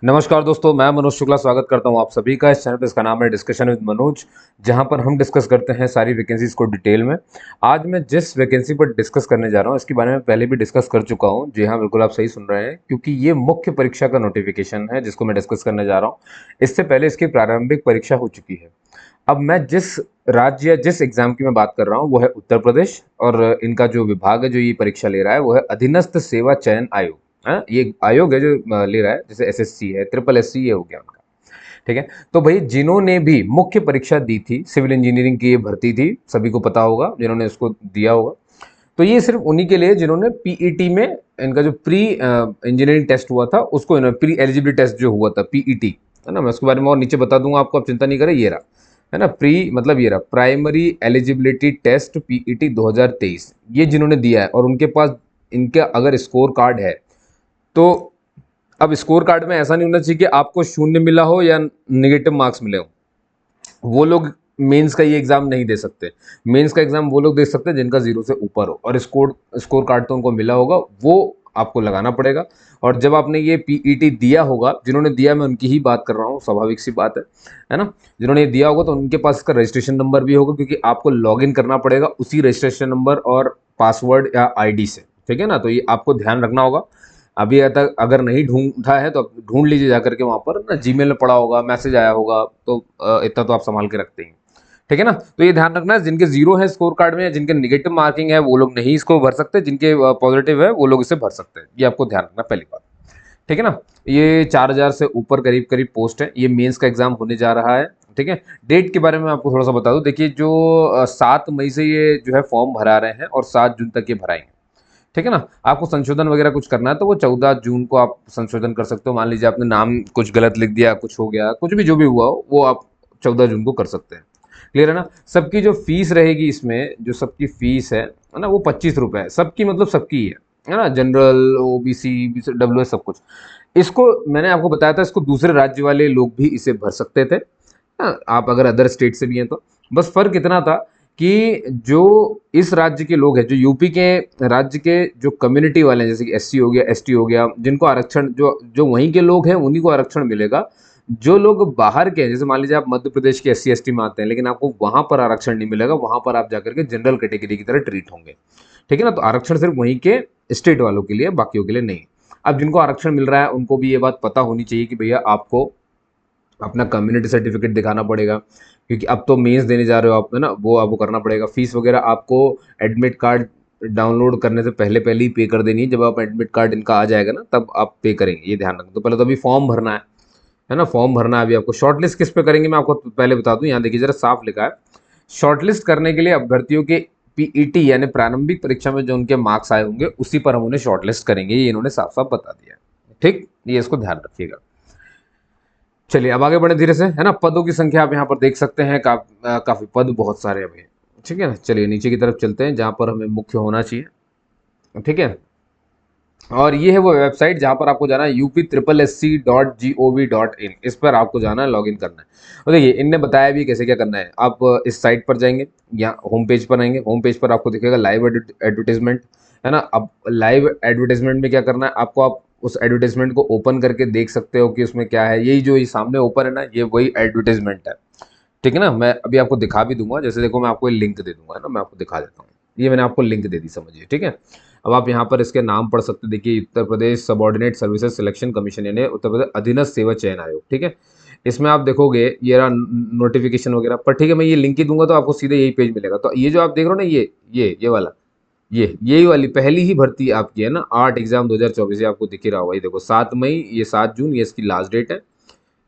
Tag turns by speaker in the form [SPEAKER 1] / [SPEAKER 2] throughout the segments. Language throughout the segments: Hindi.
[SPEAKER 1] नमस्कार दोस्तों, मैं मनोज शुक्ला स्वागत करता हूं आप सभी का इस चैनल पे। इसका नाम है डिस्कशन विद मनोज, जहां पर हम डिस्कस करते हैं सारी वैकेंसीज को डिटेल में। आज मैं जिस वैकेंसी पर डिस्कस करने जा रहा हूं इसके बारे में पहले भी डिस्कस कर चुका हूं। जी हाँ, बिल्कुल आप सही सुन रहे हैं, क्योंकि ये मुख्य परीक्षा का नोटिफिकेशन है जिसको मैं डिस्कस करने जा रहा हूँ। इससे पहले इसकी प्रारंभिक परीक्षा हो चुकी है। अब मैं जिस राज्य या जिस एग्जाम की मैं बात कर रहा हूँ वो है उत्तर प्रदेश, और इनका जो विभाग है जो ये परीक्षा ले रहा है वो है अधीनस्थ सेवा चयन आयोग। हाँ, ये आयोग है जो ले रहा है, जैसे एसएससी है, ट्रिपल एससी ये हो गया उनका। ठीक है, तो भाई जिन्होंने भी मुख्य परीक्षा दी थी, सिविल इंजीनियरिंग की ये भर्ती थी, सभी को पता होगा जिन्होंने इसको दिया होगा। तो ये सिर्फ उन्हीं के लिए जिन्होंने पीईटी में इनका जो प्री इंजीनियरिंग टेस्ट हुआ था उसको, इन्होंने प्री एलिजिबिलिटी टेस्ट जो हुआ था पीईटी, है ना, मैं उसके बारे में और नीचे बता दूंगा आपको, आप चिंता नहीं करें। ये रहा, है ना, प्री मतलब ये रहा प्राइमरी एलिजिबिलिटी टेस्ट पीईटी 2023, ये जिन्होंने दिया है और उनके पास इनका अगर स्कोर कार्ड है तो अब स्कोर कार्ड में ऐसा नहीं होना चाहिए कि आपको शून्य मिला हो या निगेटिव मार्क्स मिले हो। वो लोग मेंस का ये एग्जाम नहीं दे सकते। मेंस का एग्जाम वो लोग दे सकते हैं जिनका 0 से ऊपर हो, और स्कोर स्कोर कार्ड तो उनको मिला होगा, वो आपको लगाना पड़ेगा। और जब आपने ये पीईटी दिया होगा, जिन्होंने दिया मैं उनकी ही बात कर रहा हूँ, स्वाभाविक सी बात है ना। जिन्होंने ये दिया होगा तो उनके पास इसका रजिस्ट्रेशन नंबर भी होगा, क्योंकि आपको लॉग इन करना पड़ेगा उसी रजिस्ट्रेशन नंबर और पासवर्ड या आईडी से। ठीक है ना, तो ये आपको ध्यान रखना होगा। अभी तक अगर नहीं ढूंढा है तो आप ढूंढ लीजिए जा करके, वहाँ पर ना जीमेल में पड़ा होगा, मैसेज आया होगा, तो इतना तो आप संभाल के रखते हैं। ठीक है ना, तो ये ध्यान रखना है, जिनके 0 है स्कोर कार्ड में या जिनके निगेटिव मार्किंग है वो लोग नहीं इसको भर सकते, जिनके पॉजिटिव है वो लोग इसे भर सकते हैं। ये आपको ध्यान रखना पहली बात। ठीक है ना, ये 4000 से ऊपर करीब करीब पोस्ट है। ये मेंस का एग्जाम होने जा रहा है। ठीक है, डेट के बारे में आपको थोड़ा सा बता दूं। देखिए, जो 7 मई से ये जो है फॉर्म भरा रहे हैं और 7 जून तक ये भराएंगे। ठीक है ना, आपको संशोधन वगैरह कुछ करना है तो वो 14 जून को आप संशोधन कर सकते हो। मान लीजिए आपने नाम कुछ गलत लिख दिया, कुछ हो गया, कुछ भी जो भी हुआ हो वो आप 14 जून को कर सकते हैं। क्लियर है ना। सबकी जो फीस रहेगी इसमें, जो सबकी फीस है ना, वो 25 रुपये है सबकी, मतलब सबकी है ना, जनरल ओबीसी डब्ल्यू सब कुछ। इसको मैंने आपको बताया था, इसको दूसरे राज्य वाले लोग भी इसे भर सकते थे। हाँ, आप अगर अदर स्टेट से भी हैं तो। बस फर्क इतना था कि जो इस राज्य के लोग हैं, जो यूपी के राज्य के जो कम्युनिटी वाले हैं, जैसे कि एससी हो गया, एसटी हो गया, जिनको आरक्षण, जो जो वहीं के लोग हैं उन्हीं को आरक्षण मिलेगा। जो लोग बाहर के हैं, जैसे मान लीजिए आप मध्य प्रदेश के एससी एसटी में आते हैं, लेकिन आपको वहां पर आरक्षण नहीं मिलेगा, वहां पर आप जाकर के जनरल कैटेगरी की तरह ट्रीट होंगे। ठीक है ना, तो आरक्षण सिर्फ वहीं के स्टेट वालों के लिए, बाकियों के लिए नहीं। अब जिनको आरक्षण मिल रहा है उनको भी ये बात पता होनी चाहिए कि भैया आपको अपना कम्युनिटी सर्टिफिकेट दिखाना पड़ेगा, क्योंकि अब तो मेंस देने जा रहे हो आप, है ना, वो आपको करना पड़ेगा। फीस वगैरह आपको एडमिट कार्ड डाउनलोड करने से पहले पहले ही पे कर देनी है। जब आप एडमिट कार्ड इनका आ जाएगा ना तब आप पे करेंगे, ये ध्यान रखना। तो पहले तो अभी फॉर्म भरना है ना, फॉर्म भरना है। अभी आपको शॉर्टलिस्ट किस पे करेंगे मैं आपको पहले बता दूं। यहाँ देखिए जरा, साफ लिखा है, शॉर्टलिस्ट करने के लिए अभ्यर्थियों के पीईटी यानी प्रारंभिक परीक्षा में जो उनके मार्क्स आए होंगे उसी पर हम उन्हें शॉर्टलिस्ट करेंगे, ये इन्होंने साफ साफ बता दिया है। ठीक, ये इसको ध्यान रखिएगा। चलिए अब आगे बढ़े धीरे से, है ना। पदों की संख्या आप यहाँ पर देख सकते हैं, काफी पद, बहुत सारे अभी। ठीक है ना, चलिए नीचे की तरफ चलते हैं जहाँ पर हमें मुख्य होना चाहिए। ठीक है, और ये है वो वेबसाइट जहाँ पर आपको जाना है, UP SSC.gov.in। इस पर आपको जाना है, लॉगिन करना है। और देखिए इनने बताया भी कैसे क्या करना है। आप इस साइट पर जाएंगे, यहाँ होम पेज पर आएंगे, होम पेज पर आपको दिखेगा लाइव एडवर्टीजमेंट, है ना। अब लाइव एडवर्टीजमेंट में क्या करना है आपको, आप उस एडवर्टीजमेंट को ओपन करके देख सकते हो कि उसमें क्या है। यही जो ये सामने ओपन है ना, ये वही एडवर्टीजमेंट है। ठीक है ना, मैं अभी आपको दिखा भी दूंगा। जैसे देखो, मैं आपको लिंक दे दूंगा, है ना, मैं आपको दिखा देता हूँ। ये मैंने आपको लिंक दे दी, समझिए। ठीक है, अब आप यहाँ पर इसके नाम पढ़ सकते हैं। देखिए, Uttar Pradesh subordinate services selection commission, यानी उत्तर प्रदेश अधीनस्थ सेवा चयन आयोग। ठीक है, इसमें आप देखोगे ये रहा नोटिफिकेशन वगैरह पर। ठीक है, मैं ये लिंक ही दूंगा तो आपको सीधे यही पेज मिलेगा। तो ये जो आप देख रहे हो ना, ये वाला, यही वाली पहली ही भर्ती आपकी है ना, 8 एग्जाम 2024, ये आपको दिख ही रहा होगा। ये देखो 7 मई, ये 7 जून, ये इसकी लास्ट डेट है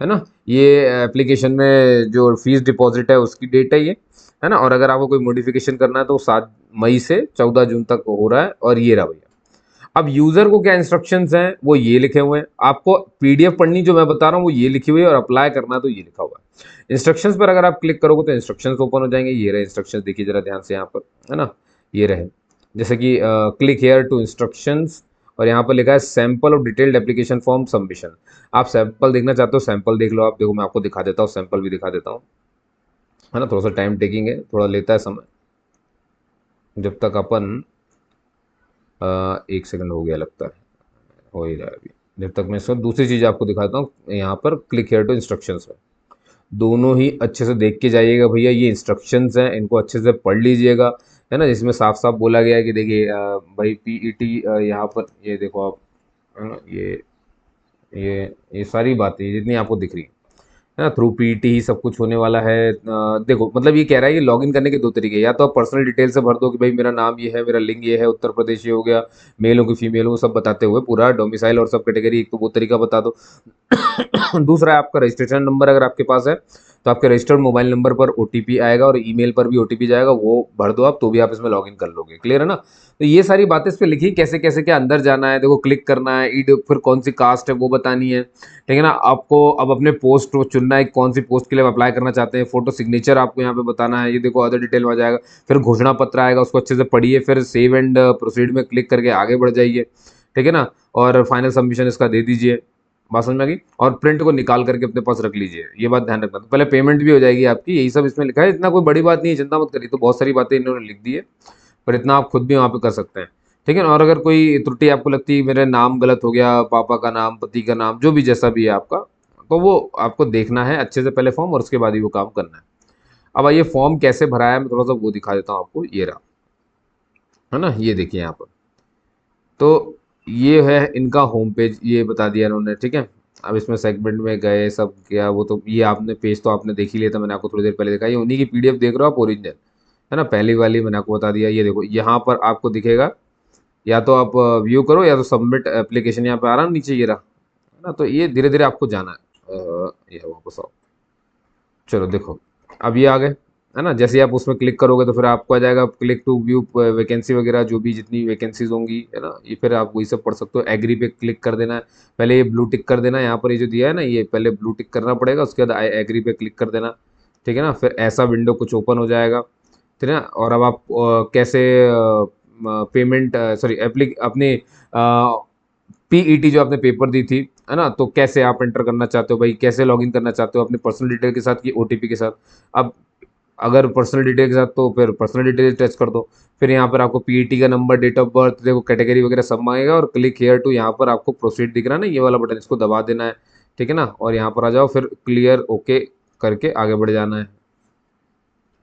[SPEAKER 1] ना। ये एप्लीकेशन में जो फीस डिपॉजिट है उसकी डेट है ना। और अगर आपको कोई मॉडिफिकेशन करना है तो 7 मई से 14 जून तक हो रहा है। और ये रहा भैया। अब यूजर को क्या इंस्ट्रक्शंस हैं वो ये लिखे हुए हैं। आपको पीडीएफ पढ़नी जो मैं बता रहा हूँ वो ये लिखी हुई है, और अप्लाई करना है तो ये लिखा हुआ है। इंस्ट्रक्शंस पर अगर आप क्लिक करोगे तो इंस्ट्रक्शंस ओपन हो जाएंगे। ये रहे इंस्ट्रक्शंस, देखिए जरा ध्यान से यहाँ पर, है ना। ये रहे, जैसे कि क्लिक हेयर टू इंस्ट्रक्शंस, और यहाँ पर लिखा है sample of detailed application form submission. आप सैंपल देखना चाहते हो, सैंपल देख लो आप। देखो मैं आपको दिखा देता हूँ, सैंपल भी दिखा देता हूँ, है ना। थोड़ा सा टाइम टेकिंग है, थोड़ा लेता है समय, जब तक अपन 1 सेकंड हो गया लगता है, हो ही रहा है अभी। जब तक मैं इसका दूसरी चीज़ आपको दिखाता हूँ, यहाँ पर क्लिक हेयर टू इंस्ट्रक्शंस है। दोनों ही अच्छे से देख के जाइएगा भैया, ये इंस्ट्रक्शंस हैं, इनको अच्छे से पढ़ लीजिएगा, है ना, जिसमें साफ साफ बोला गया है कि देखिए भाई पीईटी यहाँ पर ये देखो आप, है ना, ये ये सारी बातें जितनी आपको दिख रही है ना, थ्रू पीईटी ही सब कुछ होने वाला है। देखो मतलब ये कह रहा है कि लॉगिन करने के दो तरीके हैं, या तो आप पर्सनल डिटेल से भर दो कि भाई मेरा नाम ये है, मेरा लिंग ये है, उत्तर प्रदेश ये हो गया, मेल हो कि फीमेल हो, सब बताते हुए पूरा डोमिसाइल और सब कैटेगरी, एक तो वो तरीका बता दो। दूसरा है आपका रजिस्ट्रेशन नंबर, अगर आपके पास है तो आपके रजिस्टर्ड मोबाइल नंबर पर ओटीपी आएगा और ईमेल पर भी ओटीपी जाएगा, वो भर दो आप, तो भी आप इसमें लॉगिन कर लोगे। क्लियर है ना? तो ये सारी बातें इस पे लिखी, कैसे कैसे क्या अंदर जाना है, देखो क्लिक करना है, ईड फिर कौन सी कास्ट है वो बतानी है, ठीक है ना। आपको अब अपने पोस्ट को चुनना है, कौन सी पोस्ट के लिए अप्लाई करना चाहते हैं, फोटो सिग्नेचर आपको यहाँ पे बताना है, ये देखो अदर डिटेल में आ जाएगा। फिर घोषणा पत्र आएगा, उसको अच्छे से पढ़िए, फिर सेव एंड प्रोसीड में क्लिक करके आगे बढ़ जाइए, ठीक है ना। और फाइनल सबमिशन इसका दे दीजिए। बात समझ में आ गई? और प्रिंट को निकाल करके अपने पास रख लीजिए, ये बात ध्यान रखना। तो पहले पेमेंट भी हो जाएगी आपकी, यही सब इसमें लिखा है, इतना कोई बड़ी बात नहीं है, चिंता मत करिए। तो बहुत सारी बातें इन्होंने लिख दी है, पर इतना आप खुद भी वहाँ पे कर सकते हैं, ठीक है ना। और अगर कोई त्रुटि आपको लगती है, मेरा नाम गलत हो गया, पापा का नाम, पति का नाम, जो भी जैसा भी है आपका, तो वो आपको देखना है अच्छे से पहले फॉर्म, और उसके बाद ही वो काम करना है। अब आइए फॉर्म कैसे भराया है, मैं थोड़ा सा वो दिखा देता हूँ आपको, ये रहा, है ना, ये देखिए यहाँ पर। तो ये है इनका होम पेज, ये बता दिया इन्होंने, ठीक है। अब इसमें सेगमेंट में गए सब क्या, वो तो ये आपने पेज तो आपने देख ही लिया था, मैंने आपको थोड़ी देर पहले दिखाया, ये उन्हीं की पीडीएफ देख रहे हो आप, ओरिजिनल, है ना, पहली वाली मैंने आपको बता दिया। ये देखो यहाँ पर आपको दिखेगा, या तो आप व्यू करो, या तो सबमिट एप्लीकेशन यहाँ पे आ रहा है नीचे, ये रहा, है ना। तो ये धीरे धीरे आपको जाना है, ये वापस आओ, चलो देखो, अब ये आ गए, है ना। जैसे ही आप उसमें क्लिक करोगे तो फिर आपको आ जाएगा क्लिक टू व्यू वैकेंसी वगैरह, जो भी जितनी वैकेंसीज होंगी, है ना, ये फिर आप वही सब पढ़ सकते हो। एग्री पे क्लिक कर देना है, पहले ये ब्लू टिक कर देना है, यहाँ पर ये जो दिया है ना, ये पहले ब्लू टिक करना पड़ेगा, उसके बाद एग्री पे क्लिक कर देना, ठीक है ना। फिर ऐसा विंडो कुछ ओपन हो जाएगा, ठीक है ना। और अब आप कैसे पेमेंट, सॉरी एप्लिक अपने पीईटी जो आपने पेपर दी थी, है ना, तो कैसे आप एंटर करना चाहते हो भाई, कैसे लॉगिन करना चाहते हो अपनी पर्सनल डिटेल के साथ कि ओटीपी के साथ। अब अगर पर्सनल डिटेल के साथ तो फिर पर्सनल डिटेल टच कर दो, फिर यहाँ पर आपको पीईटी का नंबर, डेट ऑफ बर्थ, देखो कैटेगरी वगैरह सब मांगेगा, और क्लिक हेयर टू, यहाँ पर आपको प्रोसीड दिख रहा है ना, ये वाला बटन, इसको दबा देना है, ठीक है ना। और यहाँ पर आ जाओ, फिर क्लियर ओके करके आगे बढ़ जाना है,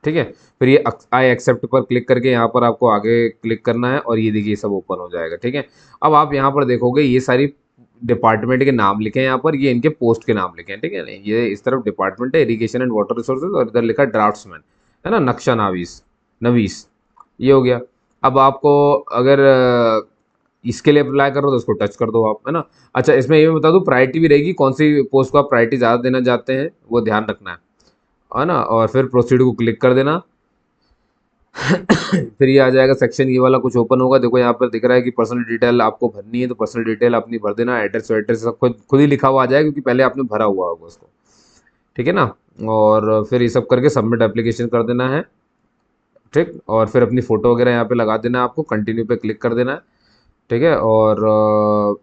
[SPEAKER 1] ठीक है। फिर ये आई एक्सेप्ट पर क्लिक करके यहाँ पर आपको आगे क्लिक करना है, और ये देखिए सब ओपन हो जाएगा, ठीक है। अब आप यहाँ पर देखोगे ये सारी डिपार्टमेंट के नाम लिखे हैं यहाँ पर, ये इनके पोस्ट के नाम लिखे हैं, ठीक है ना। ये इस तरफ डिपार्टमेंट है इरिगेशन एंड वाटर रिसोर्सेज, और इधर लिखा ड्राफ्ट्समैन, है ना, नक्शा नावीस, नवीस, ये हो गया। अब आपको अगर इसके लिए अप्लाई करो तो उसको टच कर दो आप, है ना। अच्छा, इसमें ये मैं बता दूं, प्रायोरिटी भी रहेगी, कौन सी पोस्ट को आप प्रायोरिटी ज़्यादा देना चाहते हैं वो ध्यान रखना है ना। और फिर प्रोसीड को क्लिक कर देना। फिर ये आ जाएगा सेक्शन, ये वाला कुछ ओपन होगा, देखो यहाँ पर दिख रहा है कि पर्सनल डिटेल आपको भरनी है, तो पर्सनल डिटेल अपनी भर देना, एड्रेस एड्रेस सब खुद खुद ही लिखा हुआ आ जाएगा, क्योंकि पहले आपने भरा हुआ होगा उसको, ठीक है ना। और फिर ये सब करके सबमिट एप्लीकेशन कर देना है, ठीक। और फिर अपनी फ़ोटो वगैरह यहाँ पे लगा देना है, आपको कंटिन्यू पे क्लिक कर देना है, ठीक है। और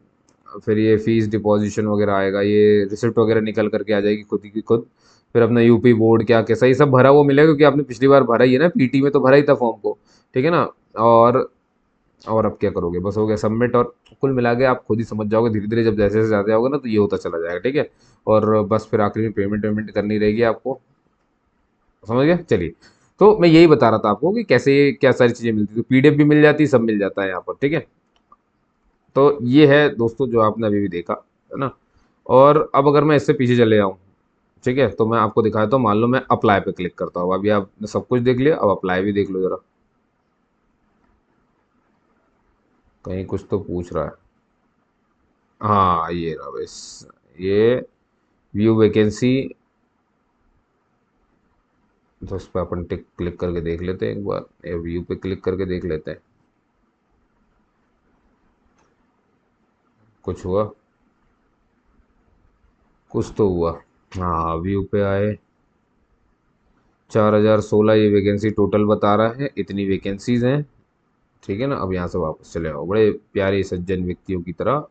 [SPEAKER 1] फिर ये फीस डिपॉजिशन वगैरह आएगा, ये रिसिप्ट वगैरह निकल करके आ जाएगी खुद की खुद। फिर अपना यूपी बोर्ड क्या कैसा, ये सब भरा हुआ मिलेगा, क्योंकि आपने पिछली बार भरा ही है ना, पीटी में तो भरा ही था फॉर्म को, ठीक है ना। और और अब क्या करोगे, बस हो गया सबमिट, और कुल मिला के आप खुद ही समझ जाओगे धीरे धीरे, जब जैसे जैसे ज़्यादा होगा ना तो ये होता चला जाएगा, ठीक है। और बस फिर आखिरी में पेमेंट वेमेंट करनी रहेगी आपको, समझ गया। चलिए, तो मैं यही बता रहा था आपको कि कैसे क्या सारी चीज़ें मिलती, तो पीडीएफ भी मिल जाती, सब मिल जाता है यहाँ पर, ठीक है। तो ये है दोस्तों जो आपने अभी भी देखा, है ना। और अब अगर मैं इससे पीछे चले जाऊँ, ठीक है, तो मैं आपको दिखाता हूँ, मान लो मैं अप्लाई पे क्लिक करता हूँ, अभी आपने सब कुछ देख लिया, अब अप्लाई भी देख लो ज़रा, कहीं कुछ तो पूछ रहा है। हाँ ये रहा बस, ये व्यू वैकेंसी, तो इस पर अपन टिक क्लिक करके देख लेते हैं एक बार, ये व्यू पे क्लिक करके देख लेते हैं, कुछ हुआ, कुछ तो हुआ। हाँ व्यू पे आए, 4016 ये वैकेंसी टोटल बता रहा है, इतनी वैकेंसीज हैं, ठीक है ना। अब यहाँ से वापस चले आओ, बड़े प्यारे सज्जन व्यक्तियों की तरह,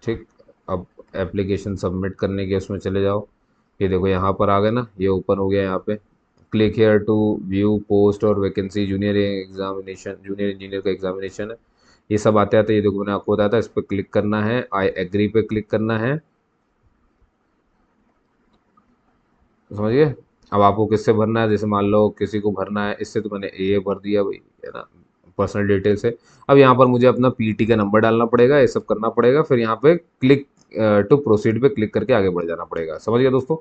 [SPEAKER 1] ठीक। अब एप्लीकेशन सबमिट करने के उसमें चले जाओ, ये देखो यहाँ पर आ गए ना, ये ओपन हो गया यहाँ पे, click here to view post और vacancy, junior examination, junior engineer का एग्जामिनेशन है, ये सब आते आते ये देखो मैंने आपको बताया था, इस पर क्लिक करना है, आई एग्री पे क्लिक करना है, समझिए। अब आपको किससे भरना है, जैसे मान लो किसी को भरना है इससे, तो मैंने ये भर दिया भाई, है ना, पर्सनल डिटेल से। अब यहाँ पर मुझे अपना पीटी का नंबर डालना पड़ेगा, ये सब करना पड़ेगा, फिर यहाँ पे क्लिक टू प्रोसीड पे क्लिक करके आगे बढ़ जाना पड़ेगा, समझ गया दोस्तों।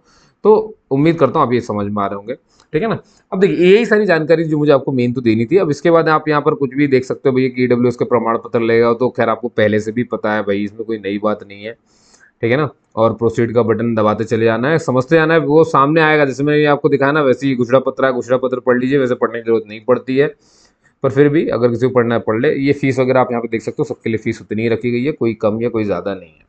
[SPEAKER 1] तो उम्मीद करता हूँ आप ये समझ में आ रहे होंगे, ठीक है ना। अब देखिए यही सारी जानकारी जो मुझे आपको मेन तो देनी थी। अब इसके बाद आप यहाँ पर कुछ भी देख सकते हो भैया कि ईडब्ल्यूएस का प्रमाण पत्र लेगा, तो खैर आपको पहले से भी पता है भाई, इसमें कोई नई बात नहीं है, ठीक है ना। और प्रोसीड का बटन दबाते चले जाना है, समझते जाना है, वो सामने आएगा जैसे मैंने ये आपको दिखाया ना, वैसे ही घोषणा पत्र है, घोषणा पत्र पढ़ लीजिए, वैसे पढ़ने की जरूरत नहीं पड़ती है, पर फिर भी अगर किसी को पढ़ना है पढ़ ले। ये फीस वगैरह आप यहाँ पे देख सकते हो, सबके लिए फीस उतनी ही रखी गई है, कोई कम या कोई ज़्यादा नहीं है,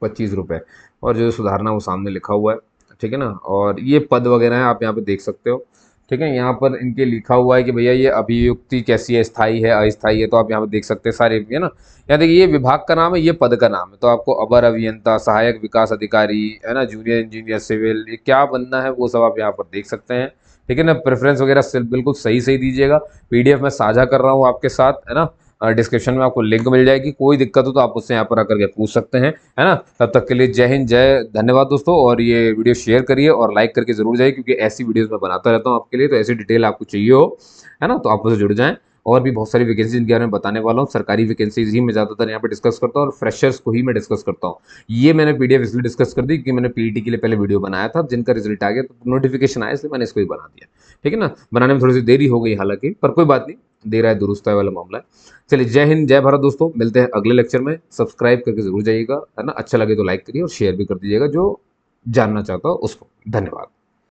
[SPEAKER 1] 25 रुपये। और जो सुधारना वो सामने लिखा हुआ है, ठीक है ना। और ये पद वगैरह है, आप यहाँ पे देख सकते हो, ठीक है। यहाँ पर इनके लिखा हुआ है कि भैया ये अभियुक्ति कैसी है, स्थायी है अस्थायी है, तो आप यहाँ पे देख सकते हैं सारे, है ना। यहाँ देखिए ये विभाग का नाम है, ये पद का नाम है, तो आपको अवर अभियंता, सहायक विकास अधिकारी, है ना, जूनियर इंजीनियर सिविल, ये क्या बनना है वो सब आप यहाँ पर देख सकते हैं, ठीक है ना। प्रेफरेंस वगैरह बिल्कुल सही सही दीजिएगा। पीडीएफ में साझा कर रहा हूँ आपके साथ, है ना। डिस्क्रिप्शन में आपको लिंक मिल जाएगी, कोई दिक्कत हो तो आप उससे यहाँ पर आकर के पूछ सकते हैं, है ना। तब तक के लिए जय हिंद, जय धन्यवाद दोस्तों। और ये वीडियो शेयर करिए और लाइक करके जरूर जाइए, क्योंकि ऐसी वीडियोस मैं बनाता रहता हूँ आपके लिए, तो ऐसी डिटेल आपको चाहिए हो, है ना, तो आप मुझसे जुड़ जाएं। और भी बहुत सारी वैकेंसी के बारे में बताने वाला हूँ, सरकारी वैकेंसीज ही मैं ज़्यादातर यहाँ पे डिस्कस करता हूँ, और फ्रेशर्स को ही मैं डिस्कस करता हूँ। ये मैंने पीडीएफ इसलिए डिस्कस कर दी क्योंकि मैंने पीईटी के लिए पहले वीडियो बनाया था, जिनका रिजल्ट आ गया तो नोटिफिकेशन आया, इसलिए मैंने इसको ही बना दिया, ठीक है ना। बनाने में थोड़ी सी देरी हो गई हालांकि, पर कोई बात नहीं, देर आए दुरुस्त आए वाला मामला है। चलिए जय हिंद, जय भारत दोस्तों, मिलते हैं अगले लेक्चर में। सब्सक्राइब करके जरूर जाइएगा, है ना, अच्छा लगे तो लाइक करिए और शेयर भी कर दीजिएगा जो जानना चाहता हो उसको। धन्यवाद।